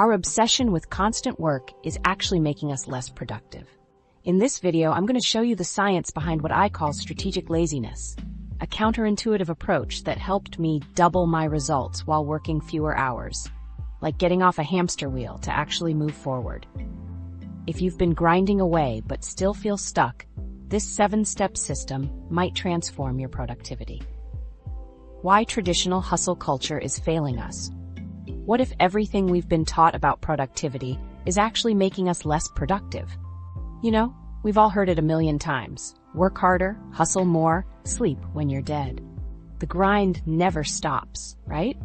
Our obsession with constant work is actually making us less productive. In this video, I'm going to show you the science behind what I call strategic laziness, a counterintuitive approach that helped me double my results while working fewer hours, like getting off a hamster wheel to actually move forward. If you've been grinding away but still feel stuck, this 7-step system might transform your productivity. Why traditional hustle culture is failing us. What if everything we've been taught about productivity is actually making us less productive? You know, we've all heard it a million times. Work harder, hustle more, sleep when you're dead. The grind never stops, right?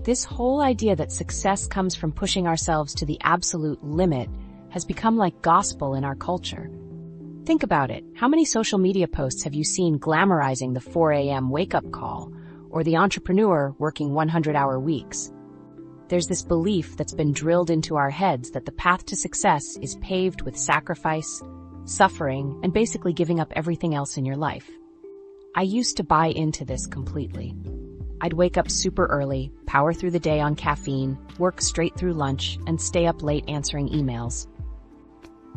This whole idea that success comes from pushing ourselves to the absolute limit has become like gospel in our culture. Think about it. How many social media posts have you seen glamorizing the 4 a.m. wake-up call or the entrepreneur working 100-hour weeks? There's this belief that's been drilled into our heads that the path to success is paved with sacrifice, suffering, and basically giving up everything else in your life. I used to buy into this completely. I'd wake up super early, power through the day on caffeine, work straight through lunch, and stay up late answering emails.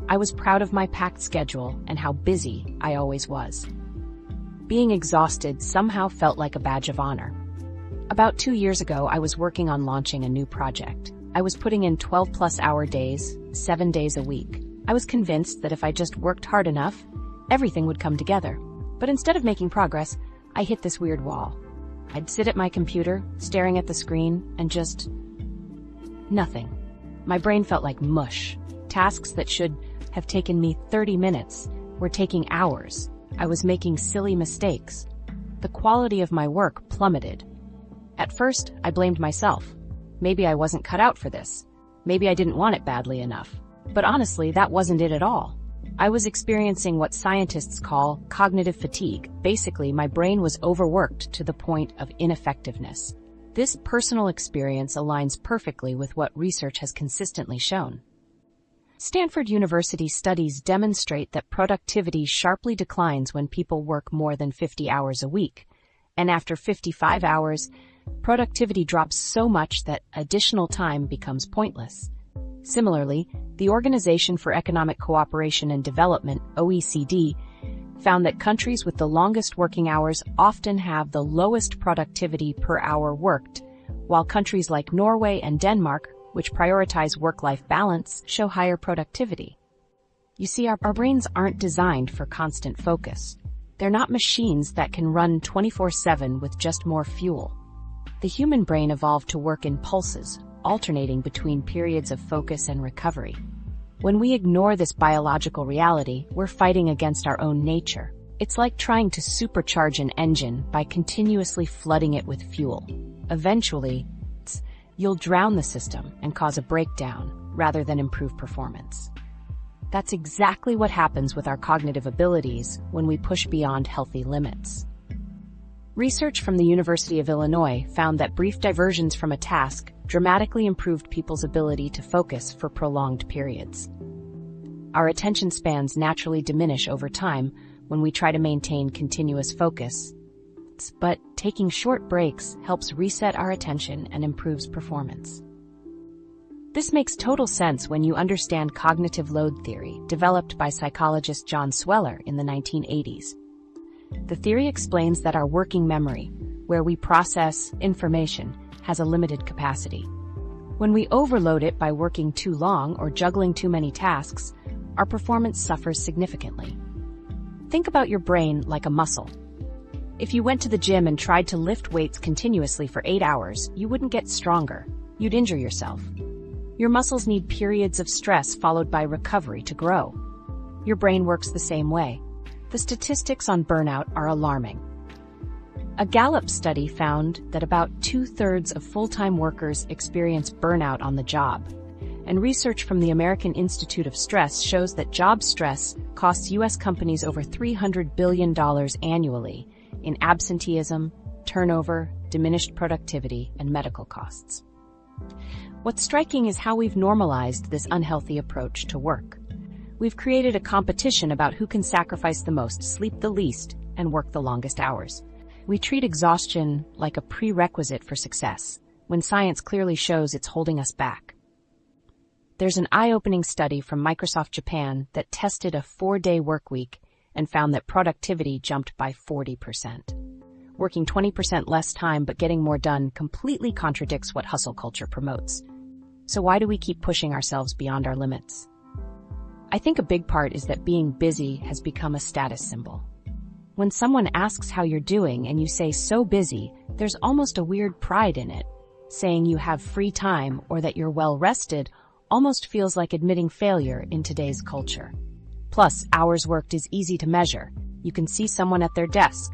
I was proud of my packed schedule and how busy I always was. Being exhausted somehow felt like a badge of honor. About 2 years ago, I was working on launching a new project. I was putting in 12-plus-hour days, 7 days a week. I was convinced that if I just worked hard enough, everything would come together. But instead of making progress, I hit this weird wall. I'd sit at my computer, staring at the screen, and just nothing. My brain felt like mush. Tasks that should have taken me 30 minutes were taking hours. I was making silly mistakes. The quality of my work plummeted. At first, I blamed myself. Maybe I wasn't cut out for this. Maybe I didn't want it badly enough. But honestly, that wasn't it at all. I was experiencing what scientists call cognitive fatigue. Basically, my brain was overworked to the point of ineffectiveness. This personal experience aligns perfectly with what research has consistently shown. Stanford University studies demonstrate that productivity sharply declines when people work more than 50 hours a week. And after 55 hours, productivity drops so much that additional time becomes pointless. Similarly, the Organization for Economic Cooperation and Development, OECD, found that countries with the longest working hours often have the lowest productivity per hour worked, while countries like Norway and Denmark, which prioritize work-life balance, show higher productivity. You see, our brains aren't designed for constant focus. They're not machines that can run 24/7 with just more fuel. The human brain evolved to work in pulses, alternating between periods of focus and recovery. When we ignore this biological reality, we're fighting against our own nature. It's like trying to supercharge an engine by continuously flooding it with fuel. Eventually, you'll drown the system and cause a breakdown rather than improve performance. That's exactly what happens with our cognitive abilities when we push beyond healthy limits. Research from the University of Illinois found that brief diversions from a task dramatically improved people's ability to focus for prolonged periods. Our attention spans naturally diminish over time when we try to maintain continuous focus, but taking short breaks helps reset our attention and improves performance. This makes total sense when you understand cognitive load theory, developed by psychologist John Sweller in the 1980s. The theory explains that our working memory, where we process information, has a limited capacity. When we overload it by working too long or juggling too many tasks, our performance suffers significantly. Think about your brain like a muscle. If you went to the gym and tried to lift weights continuously for 8 hours, you wouldn't get stronger. You'd injure yourself. Your muscles need periods of stress followed by recovery to grow. Your brain works the same way. The statistics on burnout are alarming. A Gallup study found that about 2/3 of full-time workers experience burnout on the job. And research from the American Institute of Stress shows that job stress costs U.S. companies over $300 billion annually in absenteeism, turnover, diminished productivity, and medical costs. What's striking is how we've normalized this unhealthy approach to work. We've created a competition about who can sacrifice the most, sleep the least, and work the longest hours. We treat exhaustion like a prerequisite for success, when science clearly shows it's holding us back. There's an eye-opening study from Microsoft Japan that tested a 4-day workweek and found that productivity jumped by 40%. Working 20% less time but getting more done completely contradicts what hustle culture promotes. So why do we keep pushing ourselves beyond our limits? I think a big part is that being busy has become a status symbol. When someone asks how you're doing and you say "so busy," there's almost a weird pride in it. Saying you have free time or that you're well rested almost feels like admitting failure in today's culture. Plus, hours worked is easy to measure. You can see someone at their desk.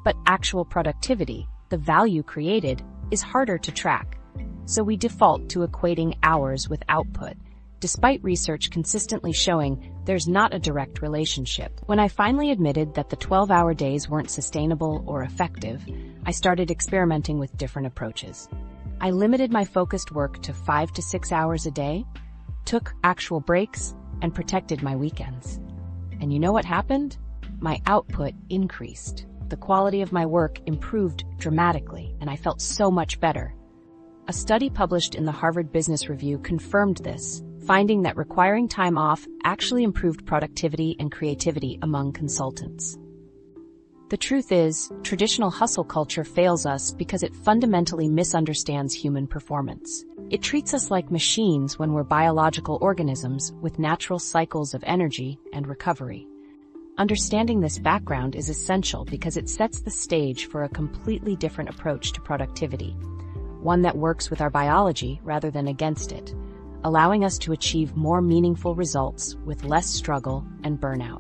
But actual productivity, the value created, is harder to track. So we default to equating hours with output, despite research consistently showing there's not a direct relationship. When I finally admitted that the 12-hour days weren't sustainable or effective, I started experimenting with different approaches. I limited my focused work to 5 to 6 hours a day, took actual breaks, and protected my weekends. And you know what happened? My output increased. The quality of my work improved dramatically, and I felt so much better. A study published in the Harvard Business Review confirmed this, finding that requiring time off actually improved productivity and creativity among consultants. The truth is, traditional hustle culture fails us because it fundamentally misunderstands human performance. It treats us like machines when we're biological organisms with natural cycles of energy and recovery. Understanding this background is essential because it sets the stage for a completely different approach to productivity, one that works with our biology rather than against it, allowing us to achieve more meaningful results with less struggle and burnout.